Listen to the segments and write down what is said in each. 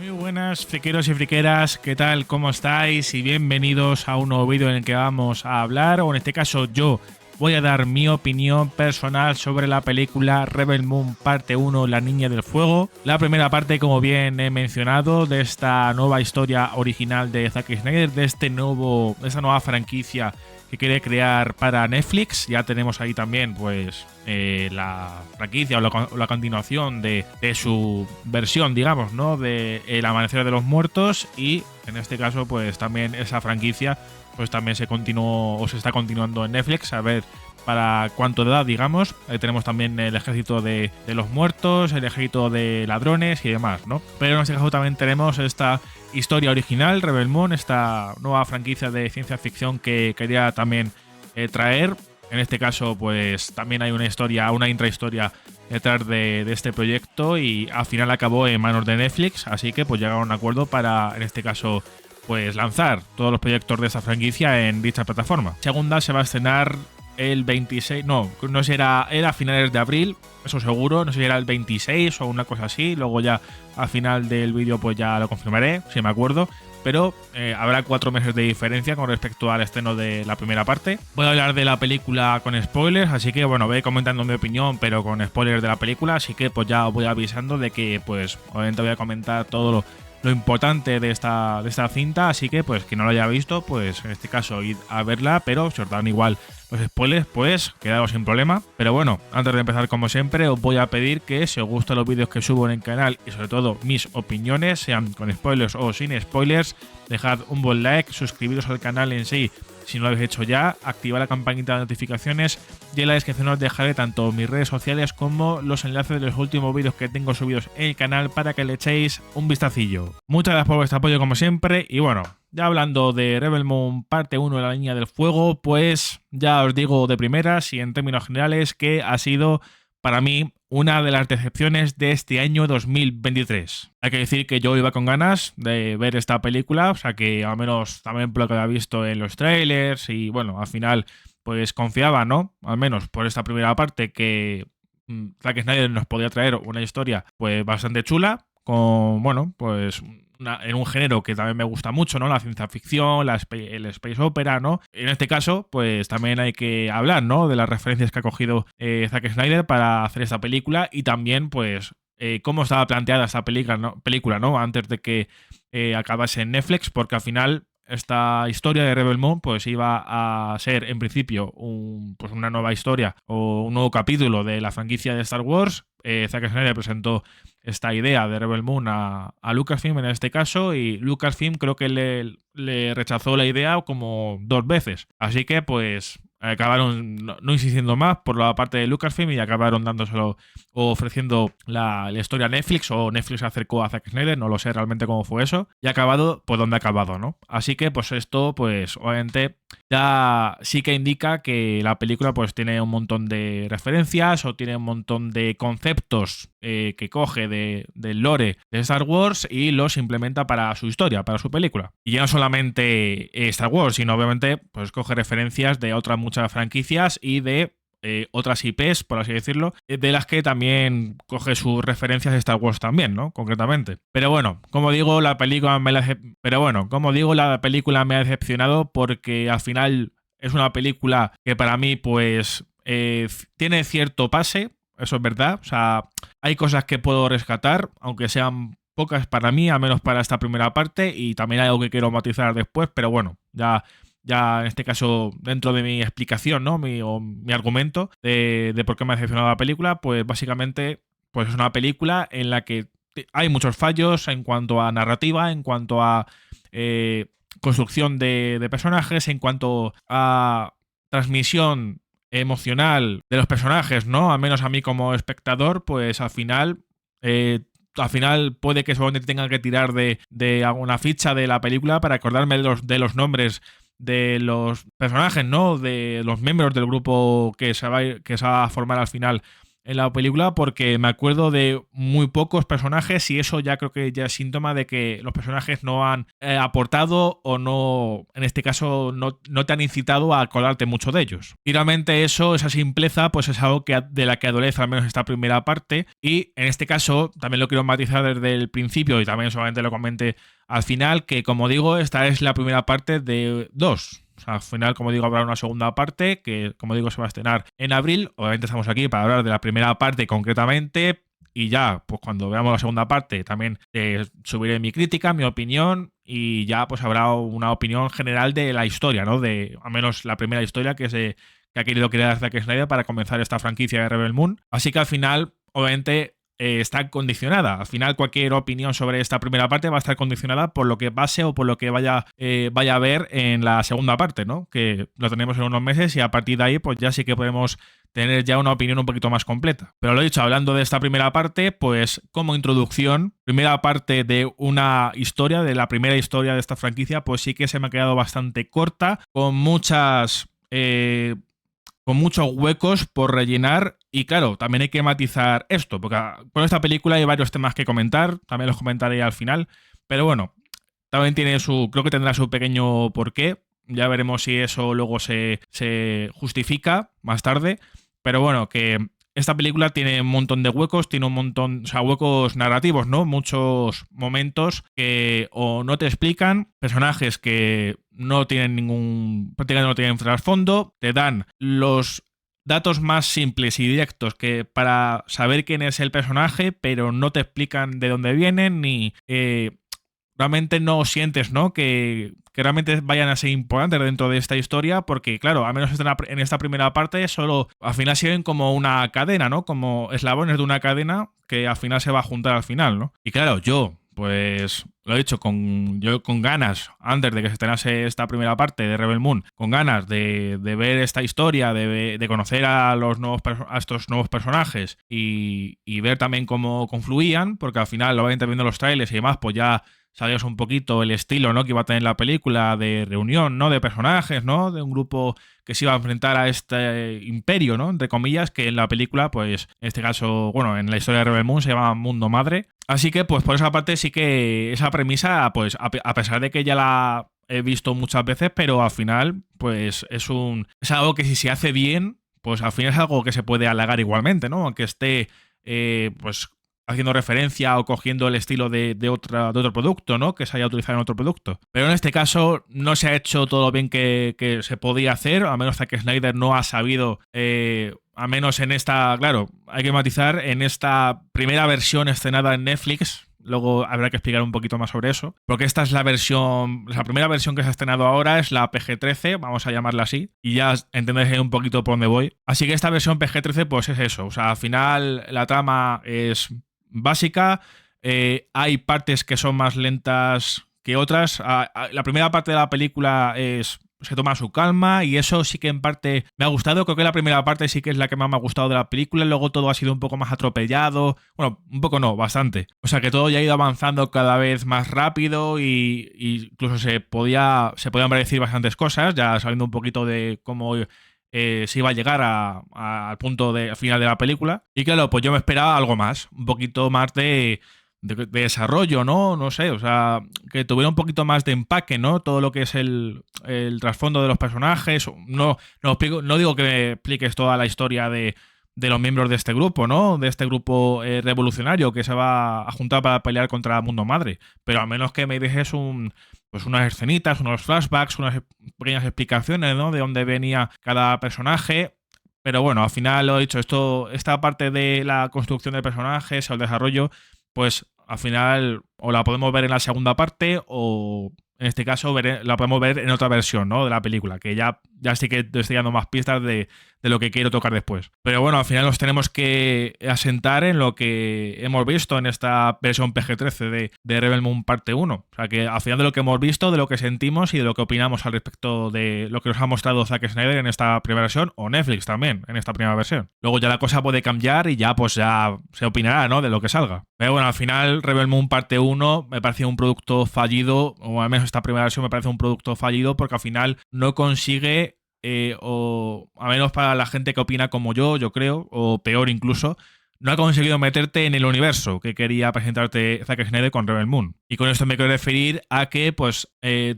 Muy buenas, friqueros y friqueras, ¿qué tal? ¿Cómo estáis? Y bienvenidos a un nuevo vídeo en el que vamos a hablar, o en este caso yo voy a dar mi opinión personal sobre la película Rebel Moon parte 1, La Niña del Fuego. La primera parte, como bien he mencionado, de esta nueva historia original de Zack Snyder, de esta nueva franquicia que quiere crear para Netflix. Ya tenemos ahí también pues la franquicia o la continuación de su versión, digamos, ¿no? De El Amanecer de los Muertos, y en este caso pues también esa franquicia pues también se continuó o se está continuando en Netflix, a ver para cuánto da, digamos. Tenemos también el ejército de los muertos, el ejército de ladrones y demás, ¿no? Pero en este caso también tenemos esta historia original, Rebel Moon, esta nueva franquicia de ciencia ficción que quería también traer. En este caso, pues también hay una intrahistoria detrás de este proyecto, y al final acabó en manos de Netflix, así que pues llegaron a un acuerdo para, en este caso, pues lanzar todos los proyectos de esta franquicia en dicha plataforma. Segunda se va a estrenar el 26, no sé si era a finales de abril, eso seguro, no sé si era el 26 o una cosa así, luego ya al final del vídeo pues ya lo confirmaré, si me acuerdo, pero habrá 4 meses de diferencia con respecto al estreno de la primera parte. Voy a hablar de la película con spoilers, así que bueno, voy comentando mi opinión, pero con spoilers de la película, así que pues ya os voy avisando de que pues obviamente voy a comentar todo lo importante de esta cinta, así que pues quien no lo haya visto, pues en este caso id a verla, pero si os dan igual los spoilers, pues quedaos sin problema. Pero bueno, antes de empezar, como siempre, os voy a pedir que si os gustan los vídeos que subo en el canal y sobre todo mis opiniones, sean con spoilers o sin spoilers, dejad un buen like, suscribiros al canal en sí si no lo habéis hecho ya, activad la campanita de notificaciones, y en la descripción os dejaré tanto mis redes sociales como los enlaces de los últimos vídeos que tengo subidos en el canal para que le echéis un vistacillo. Muchas gracias por vuestro apoyo como siempre, y bueno, ya hablando de Rebel Moon parte 1 de La Niña del Fuego, pues ya os digo de primeras y en términos generales que ha sido para mí una de las decepciones de este año 2023. Hay que decir que yo iba con ganas de ver esta película, o sea que al menos también por lo que había visto en los trailers, y bueno, al final pues confiaba, ¿no? Al menos por esta primera parte que Zack Snyder nos podía traer una historia pues bastante chula, con, bueno, pues en un género que también me gusta mucho, ¿no? La ciencia ficción, el space opera, ¿no? En este caso, pues también hay que hablar, ¿no? De las referencias que ha cogido Zack Snyder para hacer esta película, y también, pues, cómo estaba planteada esta película, ¿no? Antes de que acabase en Netflix, porque al final esta historia de Rebel Moon pues iba a ser en principio pues una nueva historia o un nuevo capítulo de la franquicia de Star Wars. Zack Snyder presentó esta idea de Rebel Moon a Lucasfilm en este caso, y Lucasfilm creo que le rechazó la idea como 2 veces, así que pues acabaron no insistiendo más por la parte de Lucasfilm y acabaron dándoselo o ofreciendo la historia a Netflix, o Netflix se acercó a Zack Snyder, no lo sé realmente cómo fue eso, y ha acabado pues donde ha acabado, ¿no? Así que pues esto pues obviamente ya sí que indica que la película pues tiene un montón de referencias o tiene un montón de conceptos que coge del lore de Star Wars y los implementa para su historia, para su película. Y ya no solamente Star Wars, sino obviamente pues coge referencias de otras muchas franquicias y de otras IPs, por así decirlo, de las que también coge sus referencias de Star Wars también, ¿no? Concretamente. Pero bueno, como digo, la película me ha decepcionado porque al final es una película que para mí pues tiene cierto pase, eso es verdad. O sea, hay cosas que puedo rescatar, aunque sean pocas para mí, al menos para esta primera parte, y también hay algo que quiero matizar después, pero bueno, ya en este caso, dentro de mi explicación, ¿no? Mi argumento de por qué me ha decepcionado la película, pues básicamente pues es una película en la que hay muchos fallos en cuanto a narrativa, en cuanto a construcción de personajes, en cuanto a transmisión emocional de los personajes, ¿no? Al menos a mí como espectador, pues al final puede que solamente tenga que tirar de alguna ficha de la película para acordarme de los nombres de los personajes, ¿no? De los miembros del grupo que se va a formar al final en la película porque me acuerdo de muy pocos personajes y eso ya creo que ya es síntoma de que los personajes no han aportado o no, en este caso, no te han incitado a acordarte mucho de ellos. Y realmente eso, esa simpleza, pues es algo de la que adolece al menos esta primera parte y en este caso también lo quiero matizar desde el principio y también solamente lo comenté al final, que como digo, esta es la primera parte de dos. O sea, al final, como digo, habrá una segunda parte que, como digo, se va a estrenar en abril. Obviamente estamos aquí para hablar de la primera parte concretamente y ya, pues cuando veamos la segunda parte también subiré mi crítica, mi opinión y ya pues habrá una opinión general de la historia, ¿no? De al menos la primera historia que ha querido crear Zack Snyder para comenzar esta franquicia de Rebel Moon. Así que al final, obviamente, está condicionada. Al final, cualquier opinión sobre esta primera parte va a estar condicionada por lo que pase o por lo que vaya a ver en la segunda parte, ¿no? Que lo tenemos en unos meses y a partir de ahí, pues ya sí que podemos tener ya una opinión un poquito más completa. Pero lo dicho, hablando de esta primera parte, pues como introducción, primera parte de una historia, de la primera historia de esta franquicia, pues sí que se me ha quedado bastante corta, con muchos huecos por rellenar y claro, también hay que matizar esto, porque con esta película hay varios temas que comentar, también los comentaré al final, pero bueno, también creo que tendrá su pequeño porqué, ya veremos si eso luego se justifica más tarde, pero bueno, que esta película tiene un montón de huecos, tiene un montón, o sea, huecos narrativos, ¿no? Muchos momentos que o no te explican, personajes que no tienen prácticamente no tienen trasfondo, te dan los datos más simples y directos que para saber quién es el personaje, pero no te explican de dónde vienen ni realmente no sientes, ¿no? Que realmente vayan a ser importantes dentro de esta historia, porque, claro, al menos en esta primera parte, solo al final se ven como una cadena, ¿no? Como eslabones de una cadena que al final se va a juntar al final, ¿no? Y claro, pues lo he dicho, yo con ganas, antes de que se estrenase esta primera parte de Rebel Moon, con ganas de ver esta historia, de conocer a estos nuevos personajes y ver también cómo confluían, porque al final, obviamente viendo los trailers y demás, pues ya sabías un poquito el estilo, ¿no? Que iba a tener la película de reunión, ¿no? De personajes, ¿no? De un grupo que se iba a enfrentar a este imperio, ¿no? Entre comillas, que en la película, pues, en este caso, bueno, en la historia de Rebel Moon se llama Mundo Madre. Así que, pues, por esa parte sí que esa premisa, pues, a pesar de que ya la he visto muchas veces, pero al final, pues, es algo que si se hace bien, pues al final es algo que se puede halagar igualmente, ¿no? Aunque esté, pues, haciendo referencia o cogiendo el estilo de otro producto, ¿no? Que se haya utilizado en otro producto. Pero en este caso no se ha hecho todo lo bien que se podía hacer, a menos que Snyder no ha sabido, a menos en esta, claro, hay que matizar, en esta primera versión estrenada en Netflix. Luego habrá que explicar un poquito más sobre eso. Porque esta es la primera versión que se ha estrenado ahora es la PG-13, vamos a llamarla así. Y ya entendéis un poquito por dónde voy. Así que esta versión PG-13 pues es eso. O sea, al final la trama es básica, hay partes que son más lentas que otras. La primera parte de la película se toma su calma y eso sí que en parte me ha gustado. Creo que la primera parte sí que es la que más me ha gustado de la película. Luego todo ha sido un poco más atropellado. Bueno, un poco no, bastante. O sea que todo ya ha ido avanzando cada vez más rápido y incluso se podían predecir bastantes cosas, ya sabiendo un poquito de cómo se iba a llegar al punto al final de la película. Y claro, pues yo me esperaba algo más, un poquito más de desarrollo, ¿no? No sé, o sea, que tuviera un poquito más de empaque, ¿no? Todo lo que es el trasfondo de los personajes. No digo que me expliques toda la historia de los miembros de este grupo, ¿no? De este grupo revolucionario que se va a juntar para pelear contra Mundo Madre. Pero al menos que me dejes pues unas escenitas, unos flashbacks, unas pequeñas explicaciones, ¿no? De dónde venía cada personaje. Pero bueno, al final lo he dicho, esta parte de la construcción de personajes o el desarrollo, pues al final o la podemos ver en la segunda parte o en este caso la podemos ver en otra versión, ¿no? De la película, que ya sí que te estoy dando más pistas de lo que quiero tocar después. Pero bueno, al final nos tenemos que asentar en lo que hemos visto en esta versión PG-13 de Rebel Moon parte 1. O sea que al final de lo que hemos visto, de lo que sentimos y de lo que opinamos al respecto de lo que nos ha mostrado Zack Snyder en esta primera versión, o Netflix también en esta primera versión. Luego ya la cosa puede cambiar y ya pues ya se opinará, ¿no? De lo que salga. Pero bueno, al final Rebel Moon parte 1 me pareció un producto fallido, o al menos esta primera versión me parece un producto fallido porque al final no consigue o a menos para la gente que opina como yo creo, o peor incluso, no ha conseguido meterte en el universo que quería presentarte Zack Snyder con Rebel Moon. Y con esto me quiero referir a que, pues,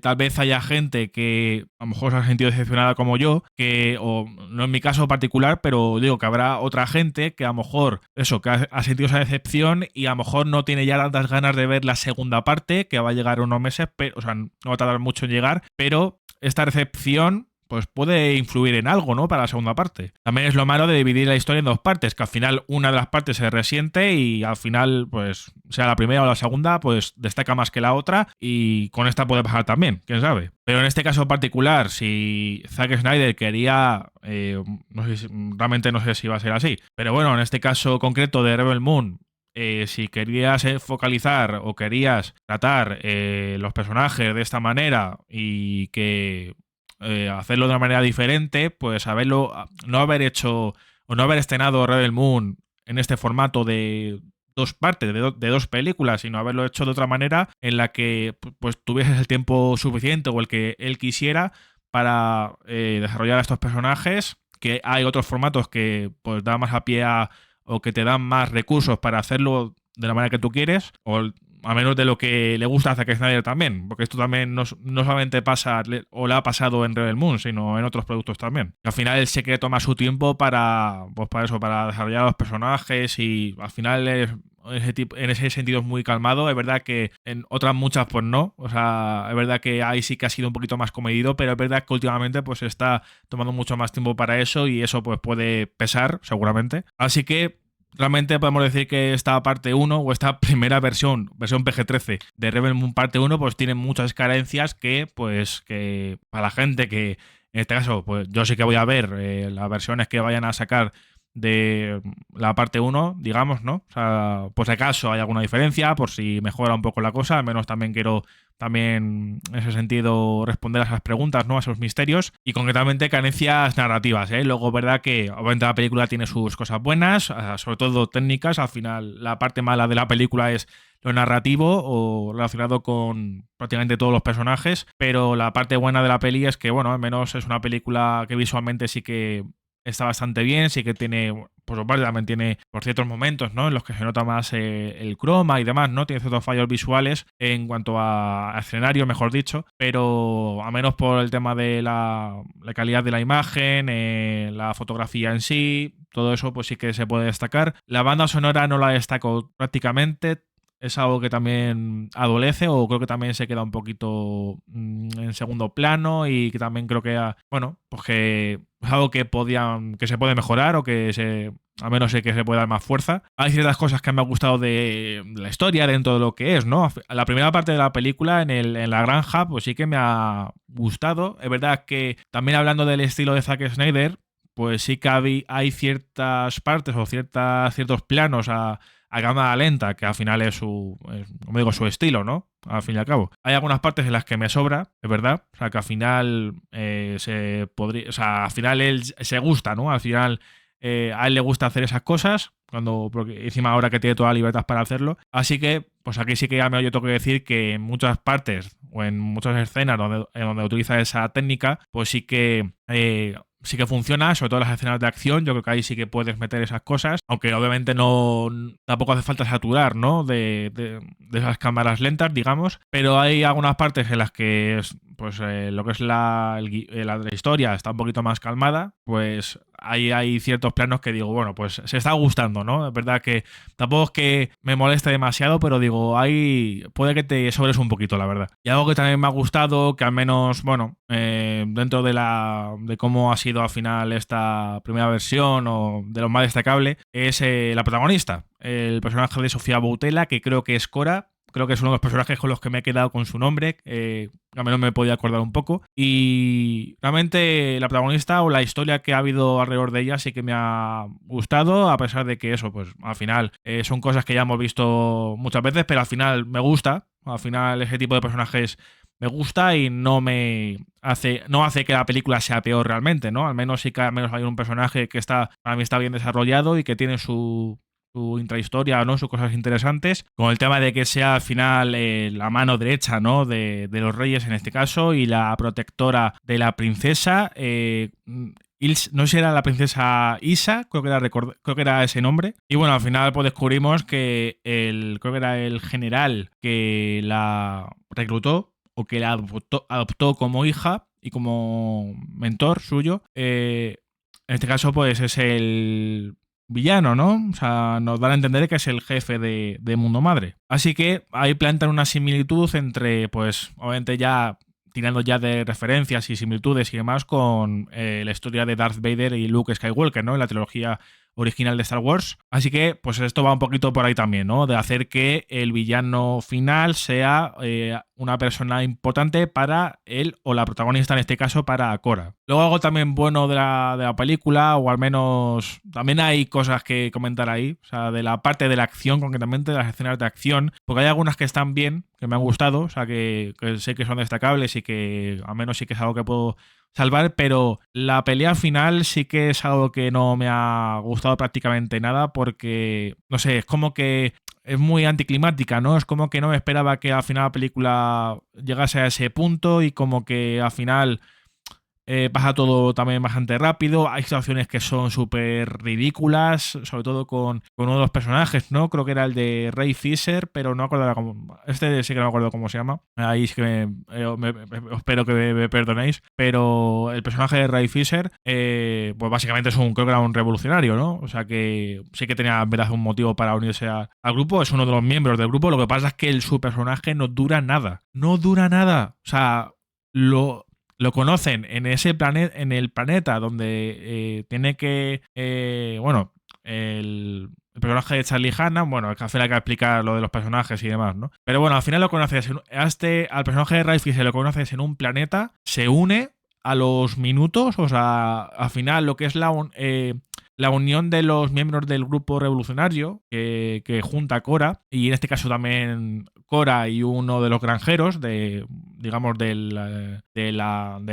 tal vez haya gente que a lo mejor se ha sentido decepcionada como yo, que, o no en mi caso particular, pero digo que habrá otra gente que a lo mejor, eso, que ha sentido esa decepción y a lo mejor no tiene ya tantas ganas de ver la segunda parte, que va a llegar unos meses, pero, o sea, no va a tardar mucho en llegar, pero esta decepción pues puede influir en algo, ¿no? Para la segunda parte. También es lo malo de dividir la historia en dos partes, que al final una de las partes se resiente y al final, pues, sea la primera o la segunda, pues destaca más que la otra y con esta puede pasar también, quién sabe. Pero en este caso particular, si Zack Snyder quería, realmente no sé si va a ser así, pero bueno, en este caso concreto de Rebel Moon, si querías focalizar o querías tratar los personajes de esta manera y que hacerlo de una manera diferente, pues no haber hecho o no haber estrenado Rebel Moon en este formato de dos partes, de dos películas, sino haberlo hecho de otra manera en la que pues tuvieses el tiempo suficiente o el que él quisiera para desarrollar a estos personajes, que hay otros formatos que pues da más a pie o que te dan más recursos para hacerlo de la manera que tú quieres, o a menos de lo que le gusta a Zack Snyder también, porque esto también no solamente pasa o le ha pasado en Rebel Moon, sino en otros productos también. Al final él se quiere tomar su tiempo pues para eso, para desarrollar los personajes y al final en ese sentido es muy calmado. Es verdad que en otras muchas pues no, o sea, es verdad que ahí sí que ha sido un poquito más comedido, pero es verdad que últimamente pues está tomando mucho más tiempo para eso y eso pues puede pesar seguramente. Así que realmente podemos decir que esta parte 1 o esta primera versión PG-13 de Rebel Moon parte 1 pues tiene muchas carencias que pues que para la gente que en este caso pues yo sí que voy a ver las versiones que vayan a sacar de la parte 1, digamos, ¿no? O sea, por si acaso hay alguna diferencia, por si mejora un poco la cosa, al menos también quiero también en ese sentido responder a esas preguntas, ¿no? A esos misterios y concretamente carencias narrativas, ¿eh? Luego, verdad que obviamente la película tiene sus cosas buenas, sobre todo técnicas. Al final la parte mala de la película es lo narrativo o relacionado con prácticamente todos los personajes, pero la parte buena de la peli es que, bueno, al menos es una película que visualmente sí que está bastante bien, sí que tiene, por su parte también tiene por ciertos momentos, ¿no? En los que se nota más el croma y demás, ¿no? Tiene ciertos fallos visuales en cuanto a escenario, mejor dicho, pero a menos por el tema de la calidad de la imagen, la fotografía en sí, todo eso pues sí que se puede destacar. La banda sonora no la destaco prácticamente. Es algo que también adolece o creo que también se queda un poquito en segundo plano y que también creo que, bueno, pues que es algo que se puede mejorar o al menos sé que se puede dar más fuerza. Hay ciertas cosas que me han gustado de la historia dentro de lo que es, ¿no? La primera parte de la película en la granja pues sí que me ha gustado. Es verdad que también hablando del estilo de Zack Snyder, pues sí que hay ciertas partes o ciertos planos a cámara lenta, que al final como digo, su estilo, ¿no? Al fin y al cabo. Hay algunas partes en las que me sobra, es verdad. O sea, que al final o sea, al final él se gusta, ¿no? Al final a él le gusta hacer esas cosas, porque encima ahora que tiene toda la libertad para hacerlo. Así que, pues aquí sí que ya yo tengo que decir que en muchas partes o en muchas escenas donde utiliza esa técnica, pues sí que funciona, sobre todo las escenas de acción. Yo creo que ahí sí que puedes meter esas cosas, aunque obviamente tampoco hace falta saturar, ¿no? De esas cámaras lentas, digamos, pero hay algunas partes en las que pues lo que es la historia está un poquito más calmada, pues ahí hay ciertos planos que digo, bueno, pues se está gustando, ¿no? Es verdad que tampoco es que me moleste demasiado, pero digo, ahí puede que te sobres un poquito, la verdad. Y algo que también me ha gustado, que al menos, bueno, dentro de cómo ha sido al final esta primera versión o de lo más destacable, es la protagonista, el personaje de Sofía Boutella, que creo que es Cora. Creo que es uno de los personajes con los que me he quedado con su nombre, al menos me podía acordar un poco. Y realmente la protagonista o la historia que ha habido alrededor de ella sí que me ha gustado, a pesar de que eso, pues al final son cosas que ya hemos visto muchas veces, pero al final me gusta. Al final ese tipo de personajes me gusta y no hace que la película sea peor realmente, ¿no? Al menos sí que hay un personaje que para mí está bien desarrollado y que tiene su su intrahistoria, ¿no? Sus cosas interesantes, con el tema de que sea al final la mano derecha, ¿no? de los reyes en este caso y la protectora de la princesa. No sé si era la princesa Isa, creo que era ese nombre. Y bueno, al final pues descubrimos que creo que era el general que la reclutó o que la adoptó como hija y como mentor suyo. En este caso pues es el villano, ¿no? O sea, nos dan a entender que es el jefe de Mundo Madre. Así que ahí plantan una similitud entre, pues, obviamente ya tirando ya de referencias y similitudes y demás con la historia de Darth Vader y Luke Skywalker, ¿no? En la trilogía original de Star Wars. Así que, pues esto va un poquito por ahí también, ¿no? De hacer que el villano final sea una persona importante para él o la protagonista, en este caso, para Cora. Luego algo también bueno de la película, o al menos también hay cosas que comentar ahí, o sea, de la parte de la acción, concretamente de las escenas de acción, porque hay algunas que están bien, que me han gustado, o sea, que sé que son destacables y que al menos sí que es algo que puedo salvar, pero la pelea final sí que es algo que no me ha gustado prácticamente nada porque, no sé, es como que es muy anticlimática, ¿no? Es como que no me esperaba que al final la película llegase a ese punto y como que al final pasa todo también bastante rápido. Hay situaciones que son súper ridículas, sobre todo con uno de los personajes, ¿no? Creo que era el de Ray Fisher, pero no me acuerdo cómo. Este sí que no me acuerdo cómo se llama. Ahí sí que espero que me perdonéis. Pero el personaje de Ray Fisher, pues básicamente creo que era un revolucionario, ¿no? O sea que sí que tenía en verdad un motivo para unirse al grupo. Es uno de los miembros del grupo. Lo que pasa es que su personaje no dura nada. No dura nada. O sea, lo conocen en ese planeta, en el planeta donde tiene que, bueno, el personaje de Charlie Hanna, bueno, al final hay que explicar lo de los personajes y demás, ¿no? Pero bueno, al final lo conoces, al personaje de Ray Fisher lo conoces en un planeta, se une a los minutos, o sea, al final lo que es la unión de los miembros del grupo revolucionario que junta a Cora, y en este caso también Cora y uno de los granjeros digamos, del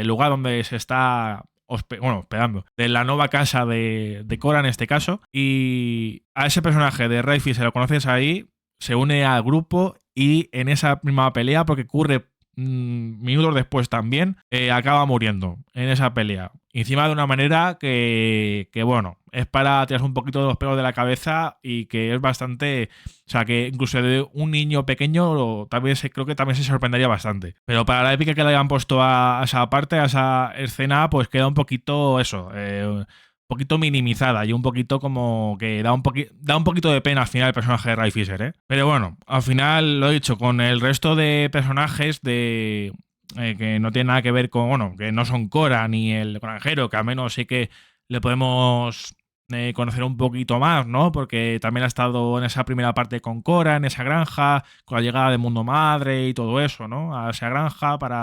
lugar donde se está hospedando, de la nueva casa de Cora en este caso, y a ese personaje de Ray Fisher lo conoces ahí, se une al grupo y en esa misma pelea, porque ocurre minutos después también, acaba muriendo en esa pelea. Encima de una manera que bueno, es para tirarse un poquito de los pelos de la cabeza y que es bastante... O sea, que incluso de un niño pequeño creo que también se sorprendería bastante. Pero para la épica que le hayan puesto a esa parte, a esa escena, pues queda un poquito eso... un poquito minimizada y un poquito como que da un poquito de pena al final el personaje de Ray Fisher, ¿eh? Pero bueno, al final lo he dicho, con el resto de personajes que no tienen nada que ver con, bueno, que no son Cora ni el granjero, que al menos sí que le podemos conocer un poquito más, ¿no? Porque también ha estado en esa primera parte con Cora, en esa granja, con la llegada de Mundo Madre y todo eso, ¿no? A esa granja con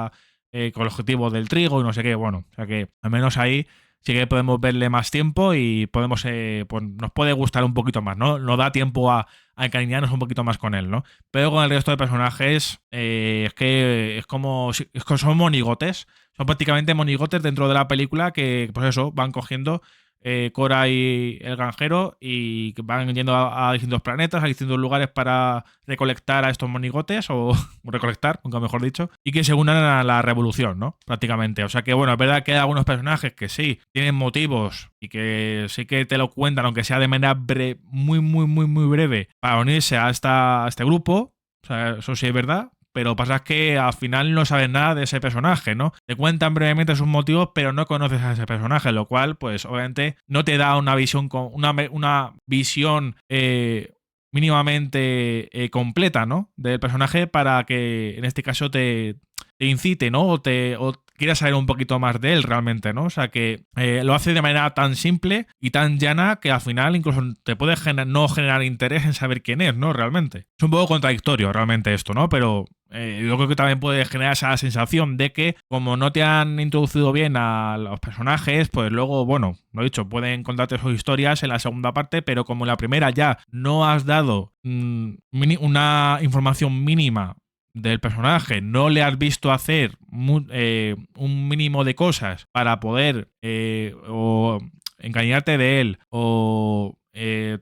el objetivo del trigo y no sé qué, bueno, o sea que al menos ahí sí que podemos verle más tiempo y podemos, pues nos puede gustar un poquito más, ¿no? Nos da tiempo a encariñarnos un poquito más con él, ¿no? Pero con el resto de personajes es que son monigotes, son prácticamente monigotes dentro de la película que, pues eso, van cogiendo Cora y el granjero y que van yendo a distintos planetas, a distintos lugares para recolectar a estos monigotes o recolectar, nunca mejor dicho, y que se unan a la revolución, ¿no? Prácticamente. O sea que bueno, es verdad que hay algunos personajes que sí tienen motivos y que sí que te lo cuentan, aunque sea de manera muy, muy, muy, muy breve, para unirse a este grupo. O sea, eso sí es verdad. Pero pasa que al final no sabes nada de ese personaje, ¿no? Te cuentan brevemente sus motivos, pero no conoces a ese personaje, lo cual, pues, obviamente, no te da una visión mínimamente completa, ¿no? Del personaje para que, en este caso, te incite, ¿no? O quieras saber un poquito más de él realmente, ¿no? O sea que lo hace de manera tan simple y tan llana que al final incluso te puede no generar interés en saber quién es, ¿no? Realmente. Es un poco contradictorio realmente esto, ¿no? Pero yo creo que también puede generar esa sensación de que como no te han introducido bien a los personajes, pues luego, bueno, lo he dicho, pueden contarte sus historias en la segunda parte, pero como en la primera ya no has dado una información mínima del personaje, no le has visto hacer un mínimo de cosas para poder o encariñarte de él o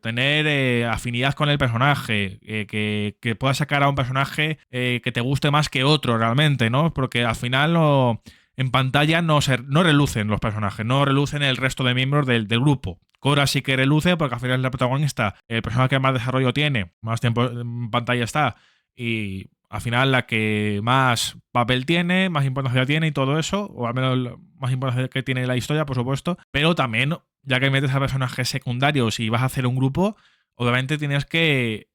tener afinidad con el personaje, que puedas sacar a un personaje que te guste más que otro realmente, ¿no? Porque al final en pantalla no relucen los personajes, no relucen el resto de miembros del grupo. Cora sí que reluce porque al final es la protagonista, el personaje que más desarrollo tiene, más tiempo en pantalla está, y al final la que más papel tiene, más importancia tiene y todo eso, o al menos más importancia que tiene la historia, por supuesto, pero también, ya que metes a personajes secundarios y vas a hacer un grupo, obviamente tienes que,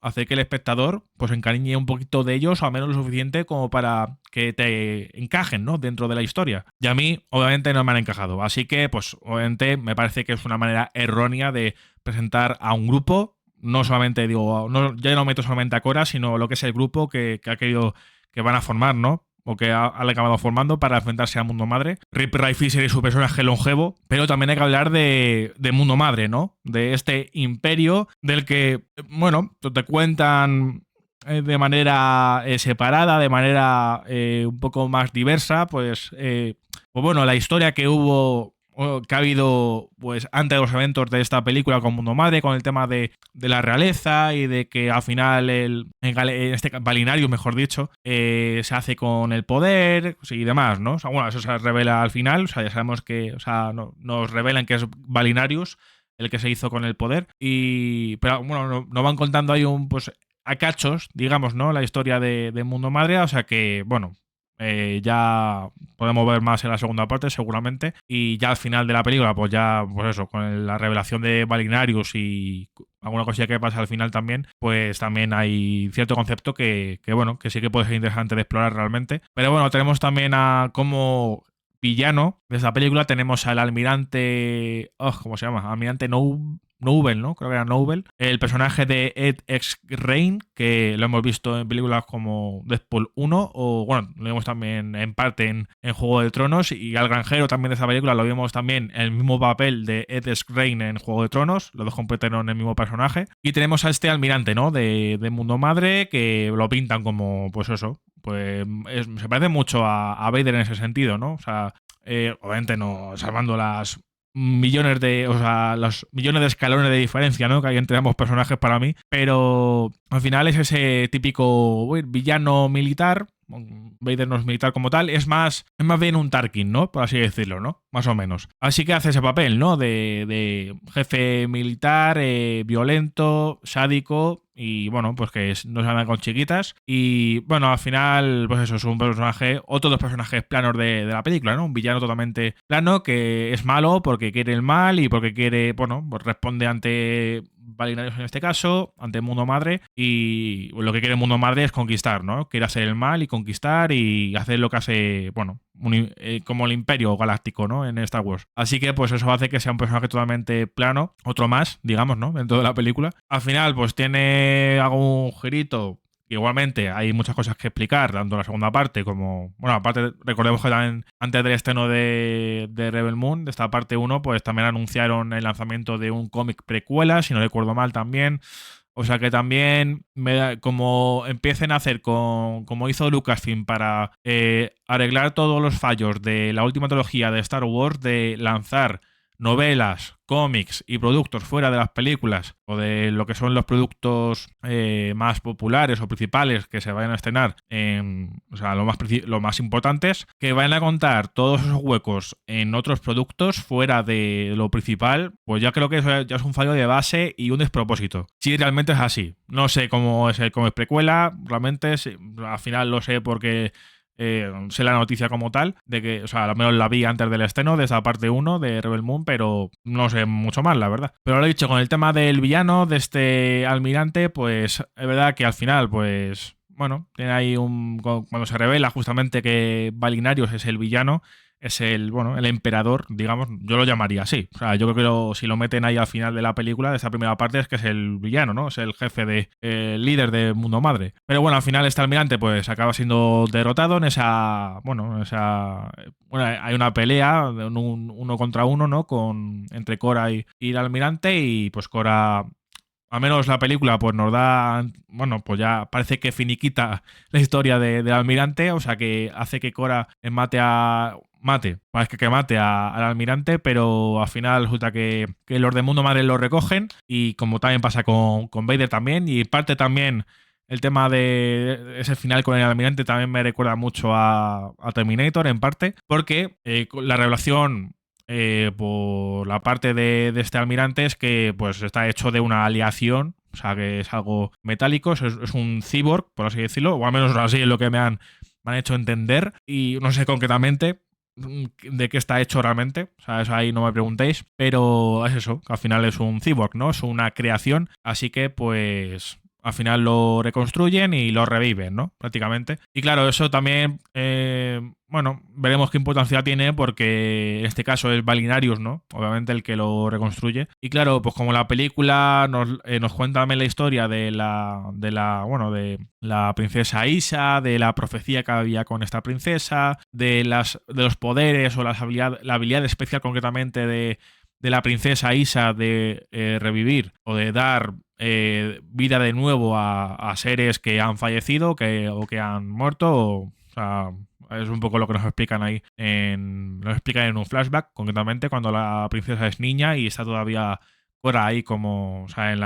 hacer que el espectador pues encariñe un poquito de ellos, o al menos lo suficiente como para que te encajen, ¿no?, dentro de la historia. Y a mí, obviamente, no me han encajado. Así que, pues, obviamente, me parece que es una manera errónea de presentar a un grupo. No solamente digo, no, ya no meto solamente a Cora, sino lo que es el grupo que ha querido, que van a formar, ¿no? O que han acabado formando para enfrentarse a Mundo Madre. Rip Ray Fisher y su personaje longevo, pero también hay que hablar de Mundo Madre, ¿no? De este imperio del que, bueno, te cuentan de manera separada, de manera un poco más diversa, pues bueno, la historia que hubo, que ha habido pues antes de los eventos de esta película con Mundo Madre, con el tema de la realeza y de que al final en este Valinarius, mejor dicho, se hace con el poder y demás, ¿no? O sea, bueno, eso se revela al final, o sea, ya sabemos que, o sea, nos revelan que es Valinarius el que se hizo con el poder, pero bueno, nos van contando ahí pues a cachos, digamos, ¿no?, la historia de Mundo Madre, o sea que, bueno, ya podemos ver más en la segunda parte seguramente, y ya al final de la película pues ya, pues eso, con la revelación de Valinarius y alguna cosilla que pasa al final también, pues también hay cierto concepto que bueno, que sí que puede ser interesante de explorar realmente. Pero bueno, tenemos también como villano de esta película, tenemos al almirante, ¿cómo se llama? Almirante Nobel, ¿no? Creo que era Nobel. El personaje de Ed Skrein, que lo hemos visto en películas como Deadpool 1, o bueno, lo vimos también en parte en Juego de Tronos, y al granjero también de esa película lo vimos también en el mismo papel de Ed Skrein en Juego de Tronos, los dos completamente en el mismo personaje. Y tenemos a este almirante, ¿no?, de Mundo Madre, que lo pintan como, pues eso, pues se parece mucho a Vader en ese sentido, ¿no? O sea, obviamente no salvando los millones de escalones de diferencia, ¿no?, que hay entre ambos personajes para mí, pero al final es ese típico villano militar. Vader no es militar como tal, es más bien un Tarkin, ¿no?, por así decirlo, ¿no?, más o menos. Así que hace ese papel, ¿no?, de jefe militar, violento, sádico, y bueno, pues que no se anda con chiquitas. Y bueno, al final, pues eso, es un personaje, otro de los personajes planos de la película, ¿no? Un villano totalmente plano que es malo porque quiere el mal y porque quiere, bueno, pues responde ante Valinarios en este caso, ante Mundo Madre, y lo que quiere Mundo Madre es conquistar, ¿no? Quiere hacer el mal y conquistar y hacer lo que hace, bueno, como el Imperio Galáctico, ¿no?, en Star Wars. Así que pues eso hace que sea un personaje totalmente plano, otro más, digamos, ¿no?, dentro de la película. Al final pues tiene algún girito. Igualmente hay muchas cosas que explicar, tanto en la segunda parte como... Bueno, aparte, recordemos que también antes del estreno de Rebel Moon, de esta parte 1, pues también anunciaron el lanzamiento de un cómic precuela, si no recuerdo mal también. O sea que también, como empiecen a hacer como hizo Lucasfilm para arreglar todos los fallos de la última trilogía de Star Wars, de lanzar novelas, cómics y productos fuera de las películas o de lo que son los productos más populares o principales que se vayan a estrenar, o sea, lo más importantes, que vayan a contar todos esos huecos en otros productos fuera de lo principal, pues ya creo que eso ya es un fallo de base y un despropósito. Si realmente es así. No sé cómo es el cómic precuela, realmente al final lo sé porque... sé la noticia como tal, de que, o sea, al menos la vi antes del estreno de esa parte 1 de Rebel Moon, pero no sé mucho más, la verdad. Pero lo he dicho, con el tema del villano, de este almirante, pues es verdad que al final, pues, bueno, tiene ahí cuando se revela justamente que Valinarius es el villano, es el emperador, digamos, yo lo llamaría así. O sea, yo creo que si lo meten ahí al final de la película, de esta primera parte, es que es el villano, ¿no? Es el jefe líder de Mundo Madre. Pero bueno, al final este almirante pues acaba siendo derrotado en bueno, hay una pelea, uno contra uno, ¿no?, entre Cora y el almirante, y pues Cora... Al menos la película pues nos da, bueno, pues ya parece que finiquita la historia del almirante, o sea que hace que Cora mate a mate, parece que mate al almirante, pero al final resulta que los de Mundo Madre lo recogen, y como también pasa con Vader también, y parte también el tema de ese final con el almirante también me recuerda mucho a Terminator en parte, porque la revelación por la parte de este almirante es que pues está hecho de una aleación, o sea que es algo metálico, es un cyborg, por así decirlo, o al menos así es lo que me han hecho entender, y no sé concretamente de qué está hecho realmente, o sea, eso ahí no me preguntéis, pero es eso, que al final es un cyborg, ¿no? Es una creación, así que pues al final lo reconstruyen y lo reviven, ¿no? Prácticamente. Y claro, eso también, bueno, veremos qué importancia tiene, porque en este caso es Balinarius, ¿no? Obviamente el que lo reconstruye. Y claro, pues como la película nos cuenta también la historia de la princesa Aisha, de la profecía que había con esta princesa, de los poderes o la habilidad especial concretamente de la princesa Aisha de revivir o de dar vida de nuevo a seres que han fallecido o que han muerto. O sea, es un poco lo que nos explican ahí. Nos explican en un flashback, concretamente, cuando la princesa es niña y está todavía fuera ahí como, o sea, en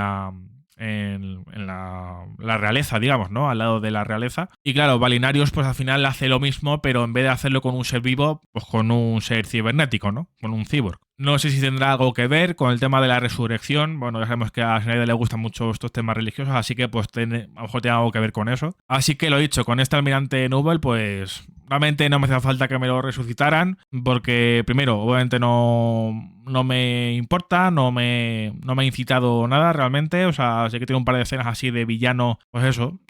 la realeza, digamos, ¿no? Al lado de la realeza. Y claro, Balinarius pues al final hace lo mismo, pero en vez de hacerlo con un ser vivo, pues con un ser cibernético, ¿no? Con un cyborg. No sé si tendrá algo que ver con el tema de la resurrección. Bueno, ya sabemos que a Snyder le gustan mucho estos temas religiosos, así que pues a lo mejor tiene algo que ver con eso. Así que lo dicho, con este almirante Nubel, pues realmente no me hacía falta que me lo resucitaran, porque primero, obviamente no me importa, no me ha incitado nada realmente. O sea, sé que tiene un par de escenas así de villano, pues eso,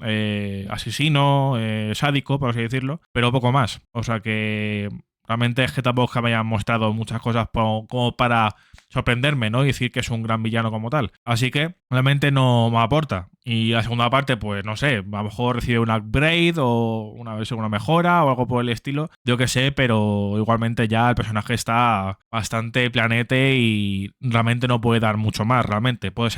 asesino, sádico, por así decirlo, pero poco más. O sea que realmente es que tampoco es que me hayan mostrado muchas cosas como para sorprenderme, ¿no? Y decir que es un gran villano como tal. Así que realmente no me aporta. Y la segunda parte, pues no sé, a lo mejor recibe un upgrade o una mejora o algo por el estilo. Yo qué sé, pero igualmente ya el personaje está bastante planete y realmente no puede dar mucho más, realmente. Puede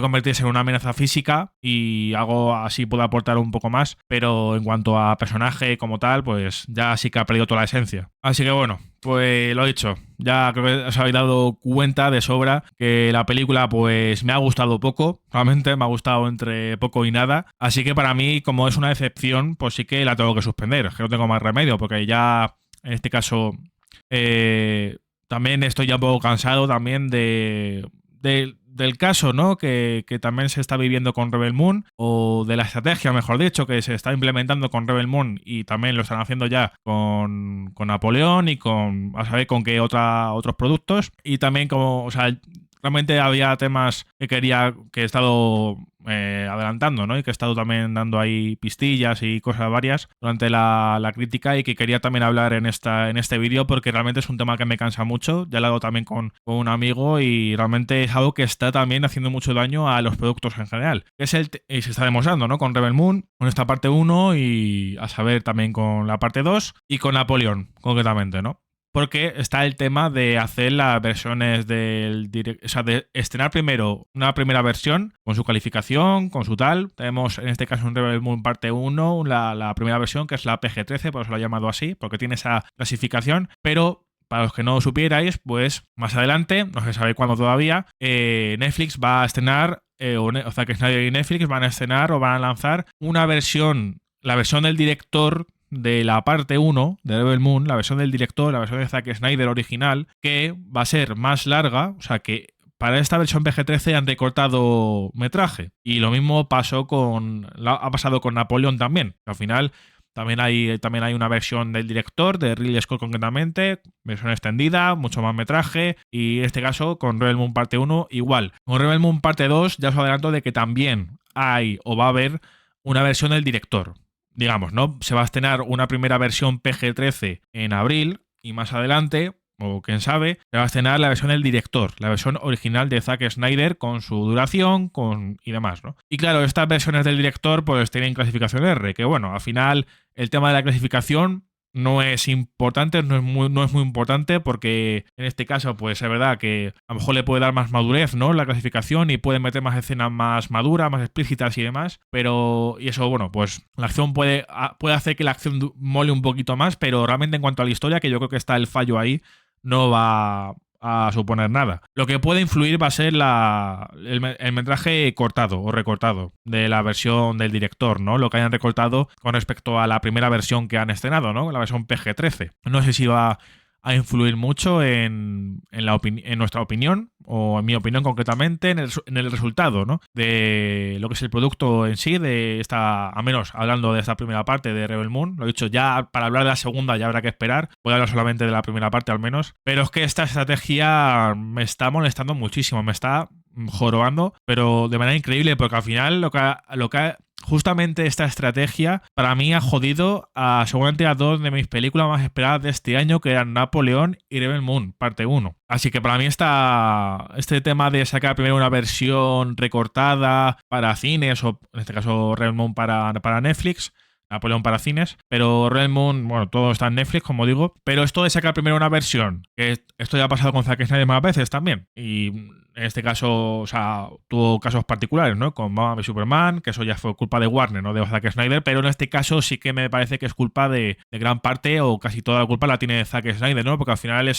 convertirse en una amenaza física y algo así puede aportar un poco más, pero en cuanto a personaje como tal, pues ya sí que ha perdido toda la esencia. Así que bueno, pues lo dicho, ya creo que os habéis dado cuenta de sobra que la película pues me ha gustado poco, realmente me ha gustado entre poco y nada, así que para mí, como es una decepción, pues sí que la tengo que suspender, es que no tengo más remedio, porque ya en este caso también estoy ya un poco cansado también del caso, ¿no? Que también se está viviendo con Rebel Moon, o de la estrategia, mejor dicho, que se está implementando con Rebel Moon, y también lo están haciendo ya con Napoleón y a saber con qué otros productos. Y también como, o sea, realmente había temas que he estado adelantando, ¿no? Y que he estado también dando ahí pistillas y cosas varias durante la crítica, y que quería también hablar en este vídeo, porque realmente es un tema que me cansa mucho. Ya lo hago también con un amigo, y realmente es algo que está también haciendo mucho daño a los productos en general. Y se está demostrando, ¿no? Con Rebel Moon, con esta parte 1, y a saber también con la parte 2 y con Napoleón, concretamente, ¿no? Porque está el tema de hacer las versiones o sea, de estrenar primero una primera versión con su calificación, con su tal. Tenemos en este caso un Rebel Moon parte 1, la primera versión, que es la PG-13, por eso lo he llamado así, porque tiene esa clasificación. Pero para los que no supierais, pues más adelante, no se sabe cuándo todavía, Netflix va a estrenar, o sea que Snyder y Netflix van a estrenar o van a lanzar una versión, la versión del director de la parte 1 de Rebel Moon, la versión del director, la versión de Zack Snyder original, que va a ser más larga. O sea que para esta versión PG-13 han recortado metraje. Y lo mismo ha pasado con Napoleón también. Al final también hay una versión del director, de Ridley Scott concretamente, versión extendida, mucho más metraje. Y en este caso, con Rebel Moon parte 1, igual. Con Rebel Moon parte 2, ya os adelanto de que también hay o va a haber una versión del director. Digamos, ¿no? Se va a estrenar una primera versión PG-13 en abril, y más adelante, o quién sabe, se va a estrenar la versión del director, la versión original de Zack Snyder, con su duración y demás, ¿no? Y claro, estas versiones del director pues tienen clasificación R, que bueno, al final el tema de la clasificación no es importante, no es muy importante, porque en este caso, pues es verdad que a lo mejor le puede dar más madurez, ¿no? La clasificación, y puede meter más escenas más maduras, más explícitas y demás. Y eso, bueno, pues la acción puede hacer que la acción mole un poquito más, pero realmente en cuanto a la historia, que yo creo que está el fallo ahí, no va a suponer nada. Lo que puede influir va a ser el metraje cortado o recortado de la versión del director, ¿no? Lo que hayan recortado con respecto a la primera versión que han estrenado, ¿no? La versión PG-13. No sé si va a influir mucho en nuestra opinión, o en mi opinión concretamente, en el resultado, ¿no? De lo que es el producto en sí, a menos hablando de esta primera parte de Rebel Moon. Lo he dicho, ya para hablar de la segunda ya habrá que esperar. Voy a hablar solamente de la primera parte al menos. Pero es que esta estrategia me está molestando muchísimo, me está jorobando, pero de manera increíble, porque al final justamente esta estrategia para mí ha jodido seguramente a dos de mis películas más esperadas de este año, que eran Napoleón y Rebel Moon, parte 1. Así que para mí este tema de sacar primero una versión recortada para cines, o en este caso Rebel Moon para Netflix, Napoleón para cines, pero Rebel Moon, bueno, todo está en Netflix, como digo, pero esto de sacar primero una versión, que esto ya ha pasado con Zack Snyder más veces también, y en este caso, o sea, tuvo casos particulares, ¿no? Con Batman v Superman, que eso ya fue culpa de Warner, no de Zack Snyder, pero en este caso sí que me parece que es culpa de gran parte, o casi toda la culpa la tiene Zack Snyder, ¿no? Porque al final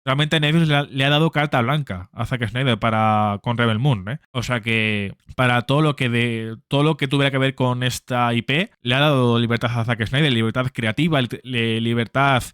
realmente Netflix le ha dado carta blanca a Zack Snyder con Rebel Moon, ¿eh? O sea que para todo lo que tuviera que ver con esta IP, le ha dado libertad a Zack Snyder, libertad creativa, libertad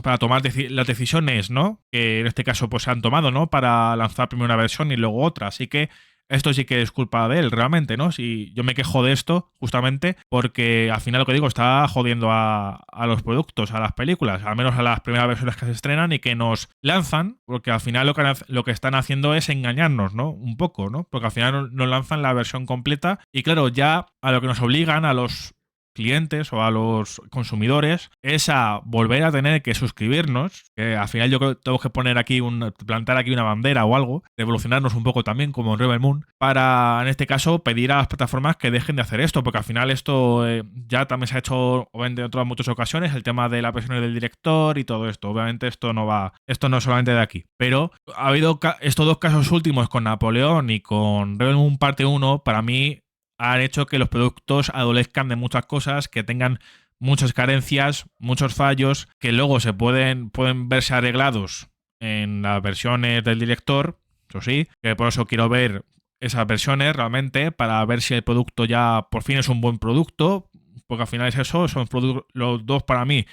para tomar las decisiones, ¿no? Que en este caso pues se han tomado, ¿no? Para lanzar primero una versión y luego otra. Así que esto sí que es culpa de él, realmente, ¿no? Si yo me quejo de esto, justamente, porque al final lo que digo, está jodiendo a los productos, a las películas, al menos a las primeras versiones que se estrenan y que nos lanzan, porque al final lo que están haciendo es engañarnos, ¿no? Un poco, ¿no? Porque al final nos lanzan la versión completa y claro, ya a lo que nos obligan a los clientes o a los consumidores es a volver a tener que suscribirnos, que al final yo creo que tengo que plantar aquí una bandera o algo, revolucionarnos un poco también como en Rebel Moon, para en este caso pedir a las plataformas que dejen de hacer esto, porque al final esto ya también se ha hecho en otras muchas ocasiones, el tema de las versiones del director y todo esto. Obviamente esto no es solamente de aquí, pero ha habido estos dos casos últimos con Napoleón y con Rebel Moon parte 1, para mí han hecho que los productos adolezcan de muchas cosas, que tengan muchas carencias, muchos fallos, que luego pueden verse arreglados en las versiones del director, eso sí, que por eso quiero ver esas versiones realmente, para ver si el producto ya por fin es un buen producto, porque al final es eso, los dos para mí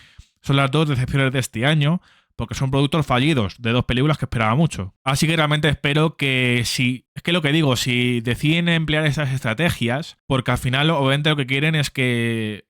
son las dos decepciones de este año, porque son productos fallidos de dos películas que esperaba mucho. Así que realmente espero que es que lo que digo, si deciden emplear esas estrategias, porque al final obviamente lo que quieren es que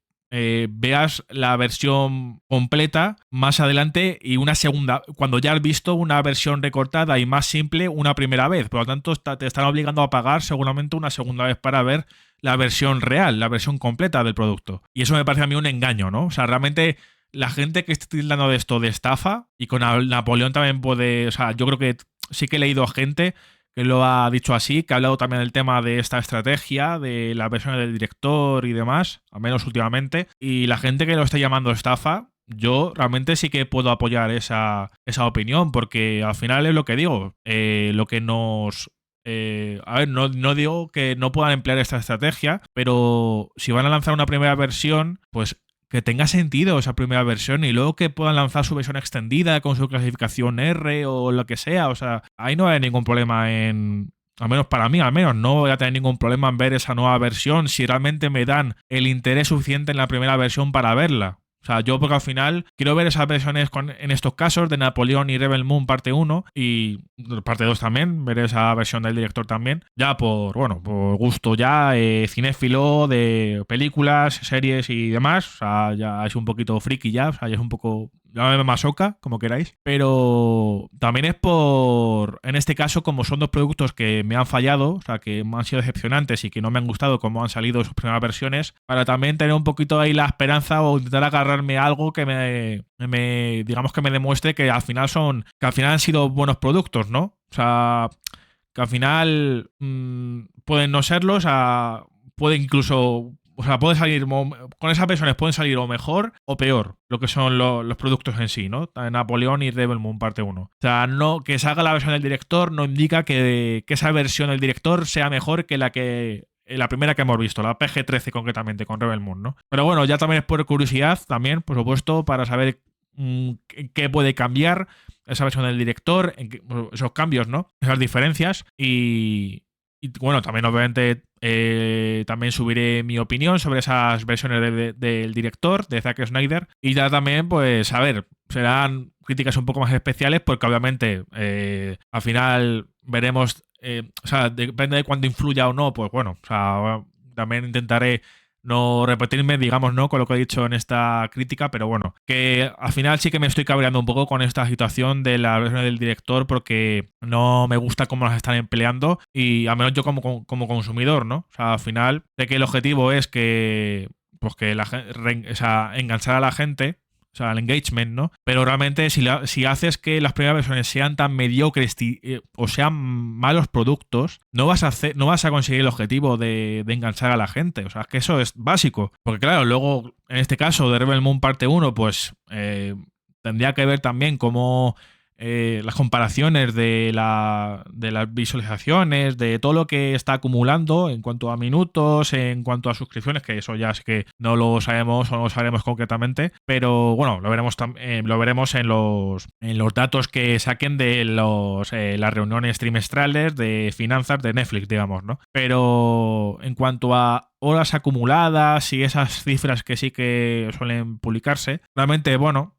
veas la versión completa más adelante y una segunda, cuando ya has visto una versión recortada y más simple una primera vez. Por lo tanto, te están obligando a pagar seguramente una segunda vez para ver la versión real, la versión completa del producto. Y eso me parece a mí un engaño, ¿no? O sea, realmente la gente que está tildando de esto de estafa, y con Napoleón también puede, o sea, yo creo que sí que he leído a gente que lo ha dicho así, que ha hablado también del tema de esta estrategia, de las versiones del director y demás, al menos últimamente, y la gente que lo está llamando estafa, yo realmente sí que puedo apoyar esa opinión, porque al final es lo que digo, lo que nos... a ver, no digo que no puedan emplear esta estrategia, pero si van a lanzar una primera versión, pues que tenga sentido esa primera versión, y luego que puedan lanzar su versión extendida con su clasificación R o lo que sea. O sea, ahí no hay ningún problema al menos para mí, al menos no voy a tener ningún problema en ver esa nueva versión si realmente me dan el interés suficiente en la primera versión para verla. O sea, yo porque al final quiero ver esas versiones en estos casos de Napoleón y Rebel Moon parte 1 y parte 2 también, ver esa versión del director también, ya por gusto ya cinéfilo de películas, series y demás. O sea, ya es un poquito friki ya, o sea, ya es un poco... llámame masoca, como queráis, pero también es en este caso, como son dos productos que me han fallado, o sea, que me han sido decepcionantes y que no me han gustado como han salido sus primeras versiones, para también tener un poquito ahí la esperanza o intentar agarrarme a algo que digamos que me demuestre que al final han sido buenos productos, ¿no? O sea, que al final pueden no serlos, puede incluso O sea, puede salir, con esas versiones pueden salir o mejor o peor lo que son los productos en sí, ¿no? Napoleón y Rebel Moon parte uno. O sea, no, que salga la versión del director no indica que esa versión del director sea mejor que la primera que hemos visto, la PG-13 concretamente, con Rebel Moon, ¿no? Pero bueno, ya también es por curiosidad, también, por supuesto, para saber qué puede cambiar esa versión del director, esos cambios, ¿no? Esas diferencias y bueno, también obviamente también subiré mi opinión sobre esas versiones del director, de Zack Snyder. Y ya también, pues, a ver, serán críticas un poco más especiales porque obviamente al final veremos, o sea, depende de cuánto influya o no, pues bueno, o sea, también intentaré no repetirme, digamos, ¿no? Con lo que he dicho en esta crítica, pero bueno, que al final sí que me estoy cabreando un poco con esta situación de la versión del director porque no me gusta cómo las están empleando y al menos yo como consumidor, ¿no? O sea, al final sé que el objetivo es que, pues que o sea, enganchar a la gente. O sea, el engagement, ¿no? Pero realmente si haces que las primeras versiones sean tan mediocres o sean malos productos, no vas a conseguir el objetivo de enganchar a la gente. O sea, es que eso es básico. Porque claro, luego, en este caso de Rebel Moon parte uno, pues tendría que ver también cómo las comparaciones de las visualizaciones, de todo lo que está acumulando en cuanto a minutos, en cuanto a suscripciones, que eso ya es que no lo sabemos o no lo sabremos concretamente, pero bueno, lo veremos en los datos que saquen de las reuniones trimestrales de finanzas de Netflix, digamos, ¿no? Pero en cuanto a horas acumuladas y esas cifras que sí que suelen publicarse, realmente, bueno,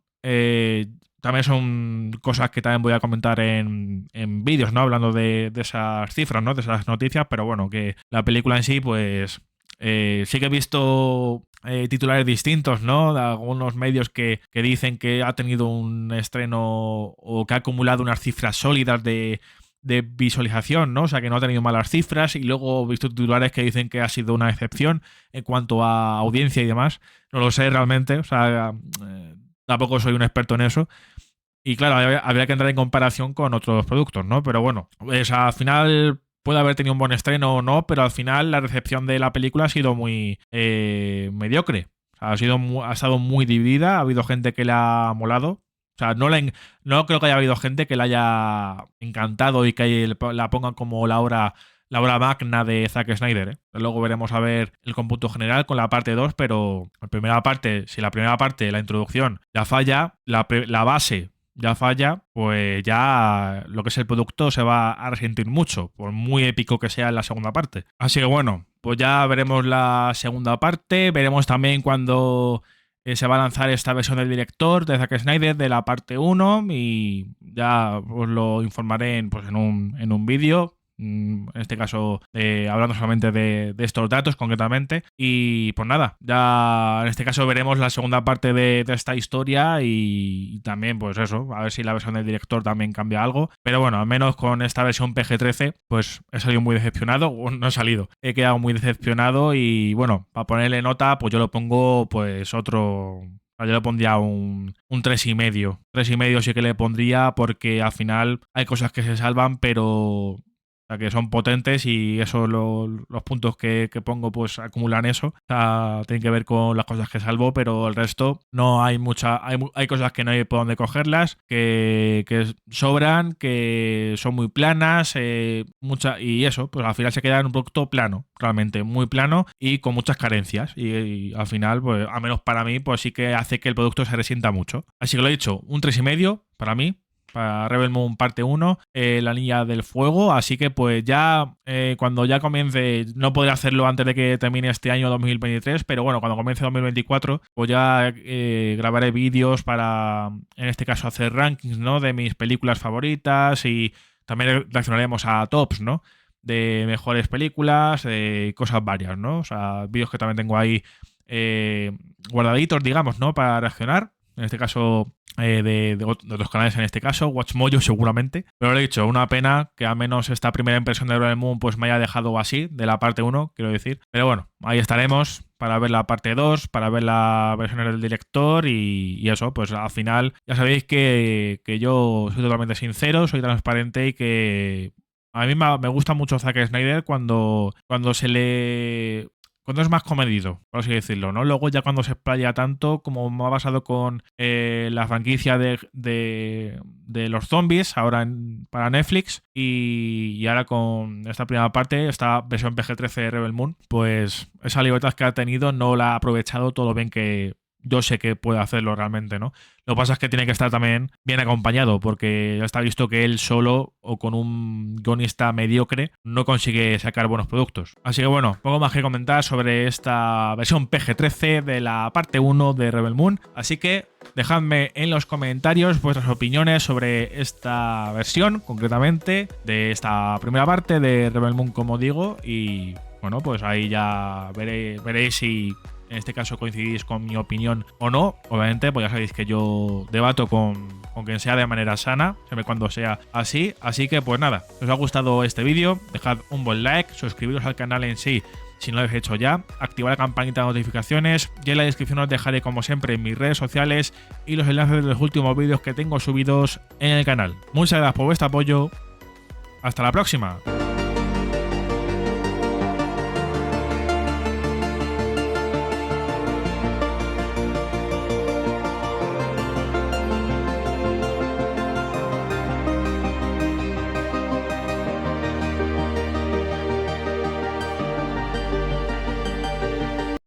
también son cosas que también voy a comentar en vídeos, ¿no? Hablando de esas cifras, ¿no? De esas noticias, pero bueno, que la película en sí, pues sí que he visto titulares distintos, ¿no? De algunos medios que dicen que ha tenido un estreno o que ha acumulado unas cifras sólidas de visualización, ¿no? O sea, que no ha tenido malas cifras y luego he visto titulares que dicen que ha sido una excepción en cuanto a audiencia y demás. No lo sé realmente, o sea, tampoco soy un experto en eso. Y claro, habría que entrar en comparación con otros productos, ¿no? Pero bueno, pues al final puede haber tenido un buen estreno o no, pero al final la recepción de la película ha sido muy mediocre. O sea, ha estado muy dividida, ha habido gente que le ha molado. O sea, no creo que haya habido gente que le haya encantado y que la pongan como la obra magna de Zack Snyder, ¿eh? Luego veremos a ver el cómputo general con la parte 2, pero si la primera parte, la introducción, ya falla, la base ya falla, pues ya lo que es el producto se va a resentir mucho, por muy épico que sea en la segunda parte. Así que bueno, pues ya veremos la segunda parte, veremos también cuando se va a lanzar esta versión del director de Zack Snyder de la parte 1 y ya os lo informaré en un vídeo. En este caso, hablando solamente de estos datos concretamente. Y pues nada, ya en este caso veremos la segunda parte de esta historia y también, pues eso, a ver si la versión del director también cambia algo. Pero bueno, al menos con esta versión PG-13, pues he salido muy decepcionado. O no he salido, he quedado muy decepcionado y bueno, para ponerle nota, pues yo lo pongo, pues otro. Yo le pondría un 3,5. 3,5 sí que le pondría porque al final hay cosas que se salvan, pero o sea, que son potentes y eso los puntos que pongo pues acumulan eso. O sea, tienen que ver con las cosas que salvo, pero el resto no hay hay cosas que no hay por dónde cogerlas, que sobran, que son muy planas, y eso, pues al final se queda en un producto plano, realmente muy plano y con muchas carencias. Y al final, pues al menos para mí, pues sí que hace que el producto se resienta mucho. Así que lo he dicho, un 3,5 para mí. Para Rebel Moon parte 1, la Niña del Fuego, así que pues ya cuando ya comience, no podré hacerlo antes de que termine este año 2023, pero bueno, cuando comience 2024, pues ya grabaré vídeos para, en este caso, hacer rankings, ¿no? De mis películas favoritas y también reaccionaremos a tops, ¿no? De mejores películas, cosas varias, ¿no? O sea, vídeos que también tengo ahí guardaditos, digamos, ¿no? Para reaccionar. En este caso, de otros canales, en este caso, WatchMojo seguramente. Pero lo he dicho, una pena que al menos esta primera impresión de Rebel Moon pues me haya dejado así, de la parte 1, quiero decir. Pero bueno, ahí estaremos para ver la parte 2, para ver la versión del director y eso, pues al final ya sabéis que yo soy totalmente sincero, soy transparente y que a mí me gusta mucho Zack Snyder cuando cuando es más comedido, por así decirlo, ¿no? Luego ya cuando se explaya tanto, como me ha pasado con la franquicia de los zombies, ahora para Netflix, y ahora con esta primera parte, esta versión PG-13 de Rebel Moon, pues esa libertad que ha tenido no la ha aprovechado todo lo bien que yo sé que puede hacerlo realmente, ¿no? Lo que pasa es que tiene que estar también bien acompañado, porque ya está visto que él solo o con un guionista mediocre no consigue sacar buenos productos. Así que bueno, poco más que comentar sobre esta versión PG-13 de la parte 1 de Rebel Moon. Así que dejadme en los comentarios vuestras opiniones sobre esta versión, concretamente, de esta primera parte de Rebel Moon, como digo, y bueno, pues ahí ya veréis si en este caso coincidís con mi opinión o no. Obviamente, pues ya sabéis que yo debato con quien sea de manera sana, siempre cuando sea así. Así que pues nada, si os ha gustado este vídeo, dejad un buen like, suscribiros al canal en sí si no lo habéis hecho ya, activad la campanita de notificaciones y en la descripción os dejaré como siempre mis redes sociales y los enlaces de los últimos vídeos que tengo subidos en el canal. Muchas gracias por vuestro apoyo. Hasta la próxima.